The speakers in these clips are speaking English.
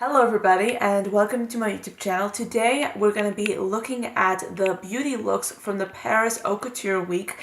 Hello everybody and welcome to my YouTube channel. Today we're going to be looking at the beauty looks from the Paris Haute Couture week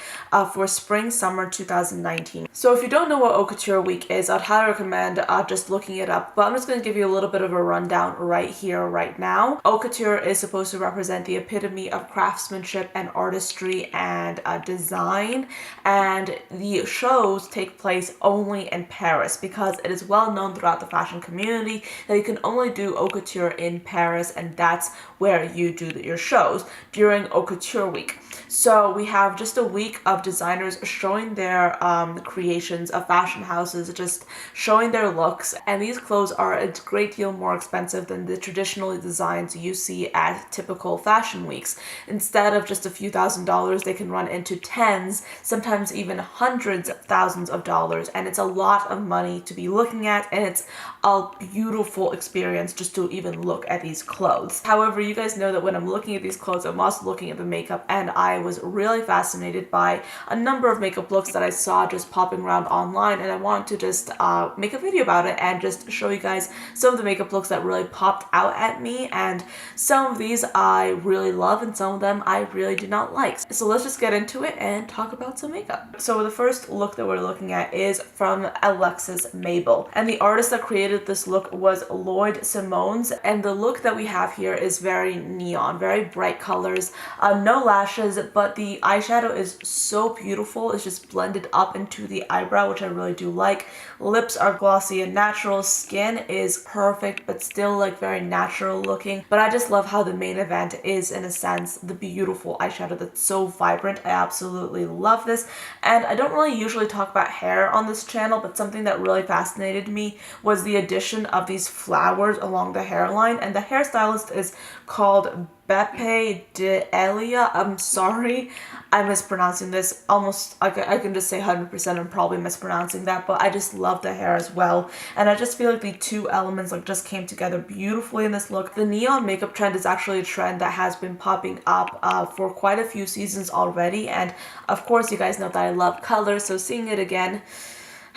for spring summer 2019. So if you don't know what Haute Couture week is, I'd highly recommend just looking it up, but I'm just going to give you a little bit of a rundown right here, right now. Haute Couture is supposed to represent the epitome of craftsmanship and artistry and design, and the shows take place only in Paris because it is well known throughout the fashion community that you can only do haute couture in Paris, and that's where you do your shows during haute couture week. So we have just a week of designers showing their creations of fashion houses, just showing their looks, and these clothes are a great deal more expensive than the traditional designs you see at typical fashion weeks. Instead of just a few $1,000s, they can run into tens, sometimes even hundreds of thousands of dollars, and it's a lot of money to be looking at, and it's a beautiful experience just to even look at these clothes. However, you guys know that when I'm looking at these clothes, I'm also looking at the makeup, and I was really fascinated by a number of makeup looks that I saw just popping around online, and I wanted to just make a video about it and just show you guys some of the makeup looks that really popped out at me, and some of these I really love and some of them I really do not like. So let's just get into it and talk about some makeup. So the first look that we're looking at is from Alexis Mabille, and the artist that created this look was Lloyd Simone's, and the look that we have here is very neon, very bright colors, no lashes, but the eyeshadow is so beautiful. It's just blended up into the eyebrow, which I really do like. Lips are glossy and natural. Skin is perfect, but still like very natural looking. But I just love how the main event is, in a sense, the beautiful eyeshadow that's so vibrant. I absolutely love this. And I don't really usually talk about hair on this channel, but something that really fascinated me was the addition of these flowers along the hairline. And the hairstylist is called Beppe D'Elia. I'm sorry, I'm mispronouncing this. Almost, I can just say 100% I'm probably mispronouncing that, but I just love the hair as well. And I just feel like the two elements like just came together beautifully in this look. The neon makeup trend is actually a trend that has been popping up for quite a few seasons already. And of course, you guys know that I love color, so seeing it again,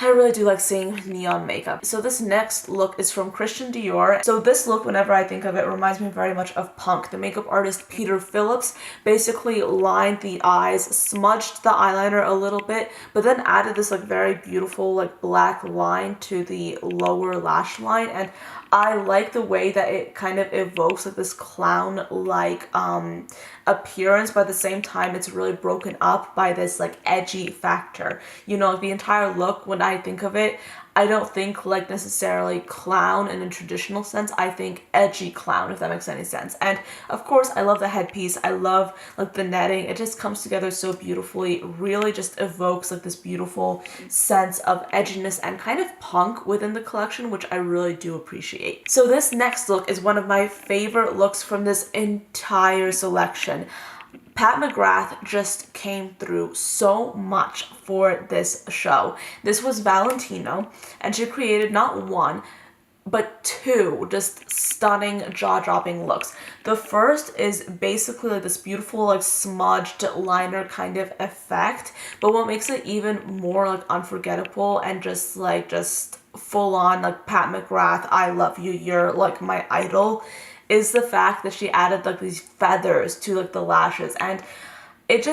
I really do like seeing neon makeup. So this next look is from Christian Dior. So this look, whenever I think of it, reminds me very much of Punk. The makeup artist Peter Phillips basically lined the eyes, smudged the eyeliner a little bit, but then added this like very beautiful like black line to the lower lash line, and I like the way that it kind of evokes like this clown-like appearance, but at the same time it's really broken up by this like edgy factor. You know, the entire look, when I think of it, I don't think like necessarily clown in a traditional sense. I think edgy clown, if that makes any sense. And of course, I love the headpiece. I love like the netting. It just comes together so beautifully. It really just evokes like this beautiful sense of edginess and kind of punk within the collection, which I really do appreciate. So this next look is one of my favorite looks from this entire selection. Pat McGrath just came through so much for this show. This was Valentino, and she created not one, but two just stunning, jaw-dropping looks. The first is basically like this beautiful like smudged liner kind of effect, but what makes it even more like unforgettable and just full on like Pat McGrath, I love you, you're like my idol, is the fact that she added like these feathers to like the lashes, and it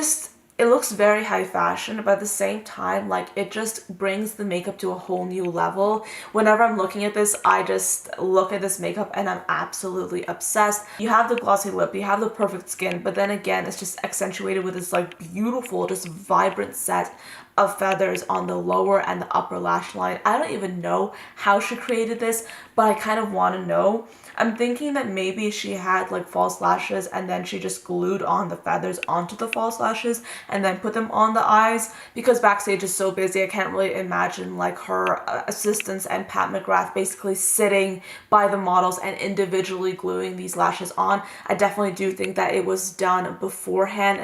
looks very high fashion, but at the same time, like it just brings the makeup to a whole new level. Whenever I'm looking at this, I just look at this makeup and I'm absolutely obsessed. You have the glossy lip, you have the perfect skin, but then again, it's just accentuated with this like beautiful, just vibrant set of feathers on the lower and the upper lash line. I don't even know how she created this, but I kind of want to know. I'm thinking that maybe she had like false lashes and then she just glued on the feathers onto the false lashes and then put them on the eyes, because backstage is so busy. I can't really imagine like her assistants and Pat McGrath basically sitting by the models and individually gluing these lashes on. I definitely do think that it was done beforehand,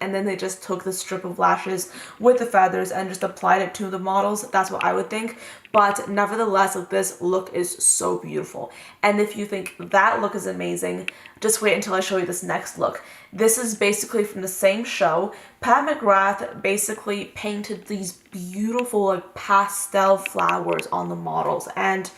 and then they just took the strip of lashes with the feathers and just applied it to the models. That's what I would think. But nevertheless, like, this look is so beautiful. And if you think that look is amazing, just wait until I show you this next look. This is basically from the same show. Pat McGrath basically painted these beautiful like pastel flowers on the models, and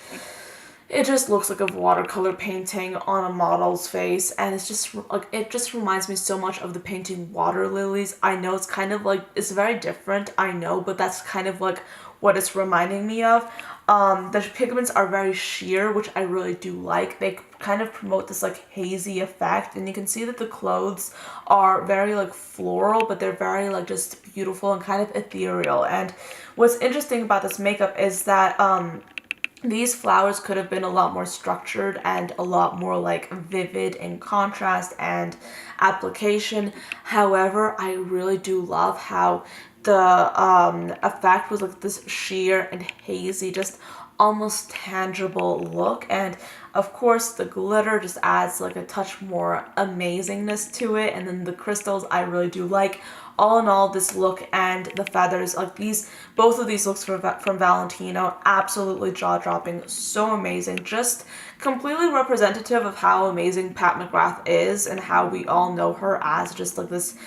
it just looks like a watercolor painting on a model's face, and it's just like, it just reminds me so much of the painting Water Lilies. I know it's kind of like, it's very different, I know, but that's kind of like what it's reminding me of. The pigments are very sheer, which I really do like. They kind of promote this like hazy effect, and you can see that the clothes are very like floral, but they're very like just beautiful and kind of ethereal. And what's interesting about this makeup is that these flowers could have been a lot more structured and a lot more like vivid in contrast and application. However, I really do love how the effect was like this sheer and hazy, just almost tangible look. And of course the glitter just adds like a touch more amazingness to it, and then the crystals I really do like. All in all, this look and the feathers, like both of these looks from Valentino, absolutely jaw-dropping, so amazing, just completely representative of how amazing Pat McGrath is and how we all know her as just like this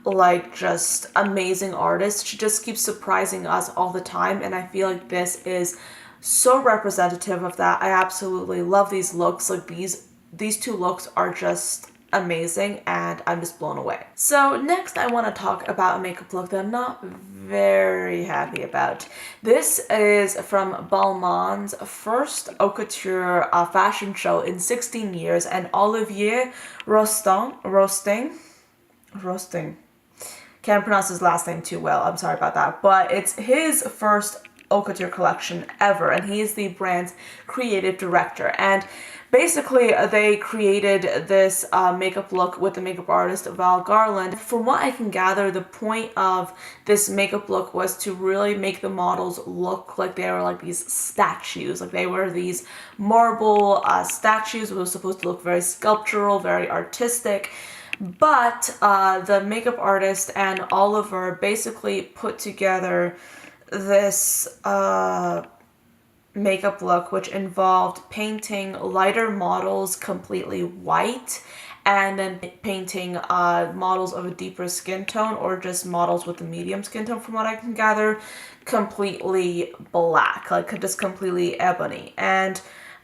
like just amazing artist. She just keeps surprising us all the time, and I feel like this is so representative of that. I absolutely love these looks. Like these two looks are just amazing, and I'm just blown away. So next I want to talk about a makeup look that I'm not very happy about. This is from Balmain's first Haute Couture fashion show in 16 years, and Olivier Roasting. Can't pronounce his last name too well, I'm sorry about that, but it's his first Haute Couture collection ever, and he is the brand's creative director. And basically, they created this makeup look with the makeup artist Val Garland. From what I can gather, the point of this makeup look was to really make the models look like they were like these statues. Like they were these marble statues. It was supposed to look very sculptural, very artistic. But the makeup artist and Oliver basically put together this makeup look which involved painting lighter models completely white, and then painting models of a deeper skin tone, or just models with a medium skin tone from what I can gather, completely black, like just completely ebony. And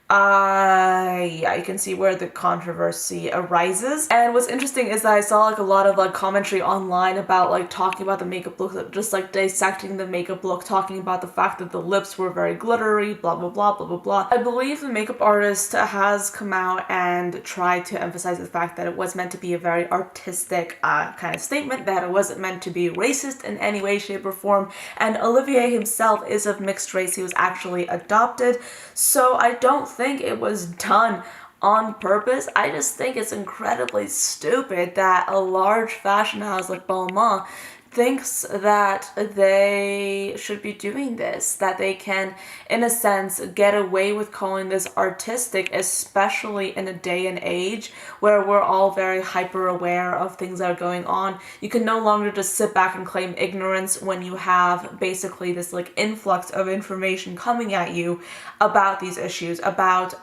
yeah, you can see where the controversy arises. And what's interesting is that I saw like a lot of like commentary online about like talking about the makeup look, just like dissecting the makeup look, talking about the fact that the lips were very glittery, blah blah blah blah blah blah. I believe the makeup artist has come out and tried to emphasize the fact that it was meant to be a very artistic kind of statement, that it wasn't meant to be racist in any way, shape, or form. And Olivier himself is of mixed race. He was actually adopted, so I don't think it was done on purpose. I just think it's incredibly stupid that a large fashion house like Balmain thinks that they should be doing this, that they can, in a sense, get away with calling this artistic, especially in a day and age where we're all very hyper aware of things that are going on. You can no longer just sit back and claim ignorance when you have basically this like influx of information coming at you about these issues, about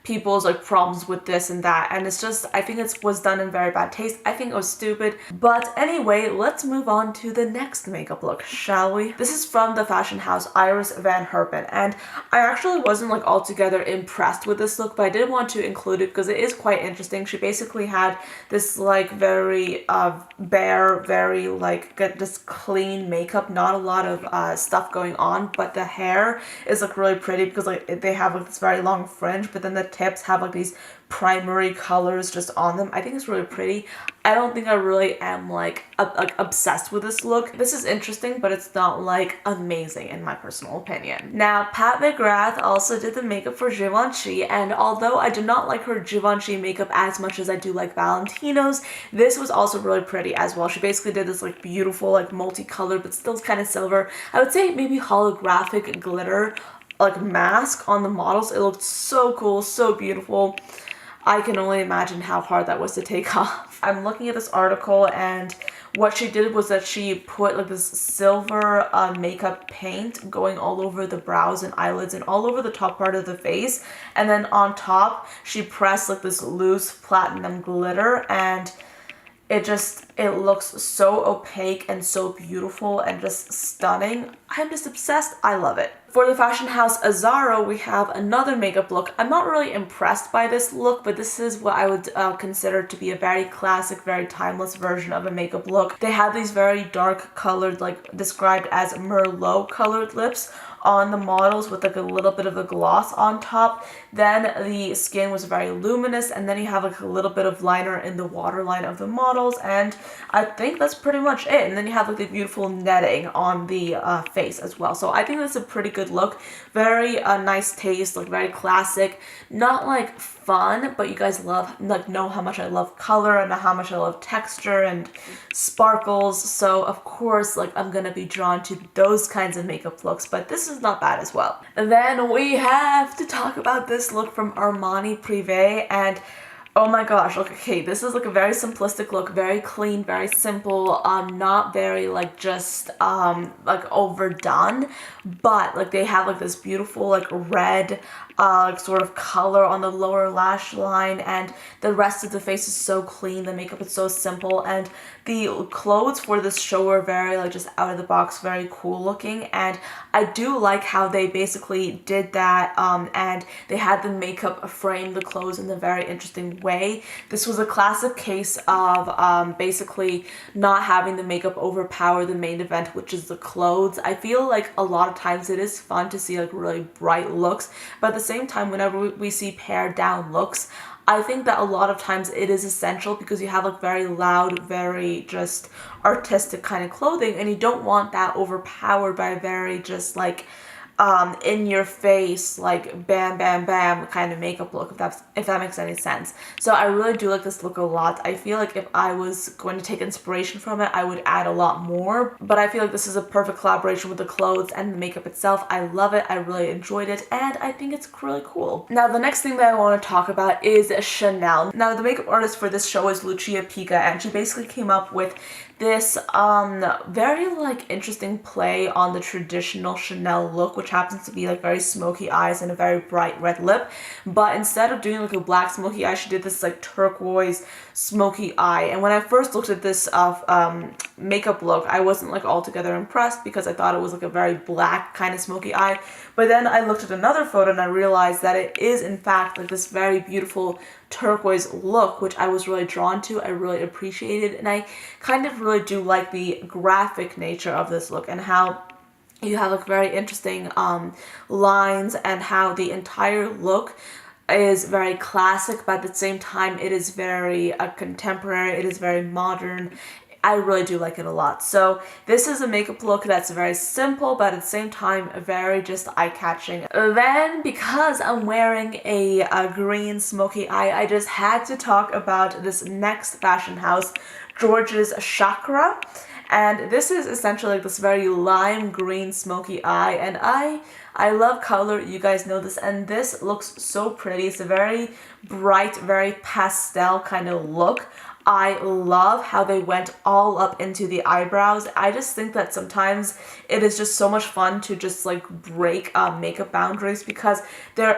people's like problems with this and that. And it's just, I think it was done in very bad taste. I think it was stupid. But anyway, let's move on to the next makeup look, shall we? This is from the fashion house Iris Van Herpen, and I actually wasn't like altogether impressed with this look, but I did want to include it because it is quite interesting. She basically had this like very bare, very like just clean makeup, not a lot of stuff going on, but the hair is like really pretty because like they have like this very long fringe, but then the tips have like these primary colors just on them. I think it's really pretty. I don't think I really am like obsessed with this look. This is interesting, but it's not like amazing in my personal opinion. Now, Pat McGrath also did the makeup for Givenchy, and although I do not like her Givenchy makeup as much as I do like Valentino's, this was also really pretty as well. She basically did this like beautiful like multicolored but still kind of silver, I would say maybe holographic glitter like mask on the models. It looked so cool, so beautiful. I can only imagine how hard that was to take off. I'm looking at this article, and what she did was that she put like this silver makeup paint going all over the brows and eyelids and all over the top part of the face, and then on top she pressed like this loose platinum glitter, and it looks so opaque and so beautiful and just stunning. I'm just obsessed. I love it. For the fashion house Zara, we have another makeup look. I'm not really impressed by this look, but this is what I would consider to be a very classic, very timeless version of a makeup look. They have these very dark colored, like described as Merlot colored lips on the models with like a little bit of a gloss on top. Then the skin was very luminous, and then you have like a little bit of liner in the waterline of the models, and I think that's pretty much it. And then you have like the beautiful netting on the face as well. So I think that's a pretty good look. Very nice taste, like very classic, not like fun, but you guys know how much I love color and how much I love texture and sparkles. So of course, like I'm gonna be drawn to those kinds of makeup looks, but this is not bad as well. And then we have to talk about this look from Armani Privé, and oh my gosh, okay, this is like a very simplistic look, very clean, very simple, not very like just like overdone, but like they have like this beautiful like red like sort of color on the lower lash line, and the rest of the face is so clean, the makeup is so simple, and the clothes for this show are very like just out of the box, very cool looking, and I do like how they basically did that, and they had the makeup frame the clothes in a very interesting way. This was a classic case of basically not having the makeup overpower the main event, which is the clothes. I feel like a lot of times it is fun to see like really bright looks, but at the same time, whenever we see pared down looks, I think that a lot of times it is essential because you have like very loud, very just artistic kind of clothing, and you don't want that overpowered by very just like in your face, like bam bam bam kind of makeup look, if that makes any sense. So I really do like this look a lot. I feel like if I was going to take inspiration from it, I would add a lot more, but I feel like this is a perfect collaboration with the clothes and the makeup itself. I love it, I really enjoyed it, and I think it's really cool. Now the next thing that I want to talk about is Chanel. Now the makeup artist for this show is Lucia Pica, and she basically came up with this very like interesting play on the traditional Chanel look, which happens to be like very smoky eyes and a very bright red lip, but instead of doing like a black smoky eye, she did this like turquoise smoky eye. And when I first looked at this makeup look, I wasn't like altogether impressed because I thought it was like a very black kind of smoky eye, but then I looked at another photo and I realized that it is in fact like this very beautiful turquoise look, which I was really drawn to, I really appreciated, and I kind of really do like the graphic nature of this look and how you have like very interesting lines, and how the entire look is very classic, but at the same time it is very contemporary, it is very modern. I really do like it a lot. So this is a makeup look that's very simple, but at the same time very just eye-catching. Then because I'm wearing a green smoky eye, I just had to talk about this next fashion house, George's Chakra. And this is essentially like this very lime green smoky eye, and I love color, you guys know this, and this looks so pretty. It's a very bright, very pastel kind of look. I love how they went all up into the eyebrows. I just think that sometimes it is just so much fun to just like break makeup boundaries, because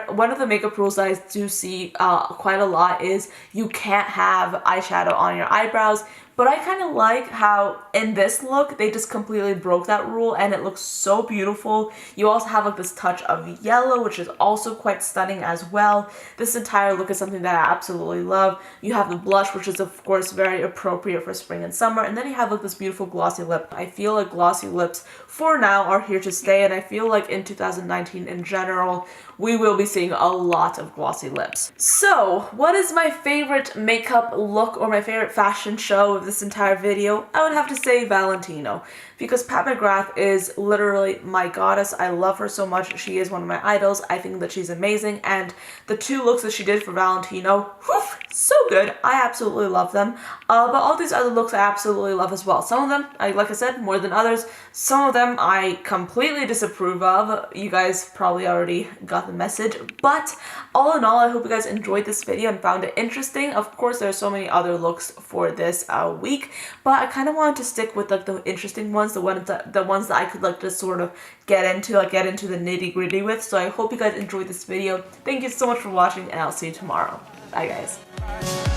one of the makeup rules that I do see quite a lot is you can't have eyeshadow on your eyebrows. But I kind of like how in this look, they just completely broke that rule and it looks so beautiful. You also have like this touch of yellow, which is also quite stunning as well. This entire look is something that I absolutely love. You have the blush, which is of course very appropriate for spring and summer. And then you have like this beautiful glossy lip. I feel like glossy lips for now are here to stay. And I feel like in 2019 in general, we will be seeing a lot of glossy lips. So what is my favorite makeup look or my favorite fashion show of this entire video? I would have to say Valentino, because Pat McGrath is literally my goddess. I love her so much. She is one of my idols. I think that she's amazing, and the two looks that she did for Valentino, whew, so good. I absolutely love them. But all these other looks I absolutely love as well. Some of them, like I said, more than others. Some of them I completely disapprove of. You guys probably already got the message, but all in all, I hope you guys enjoyed this video and found it interesting. Of course, there are so many other looks for this week, but I kind of wanted to stick with like the interesting ones, the ones that I could like just sort of get into the nitty-gritty with. So I hope you guys enjoyed this video. Thank you so much for watching, and I'll see you tomorrow. Bye guys.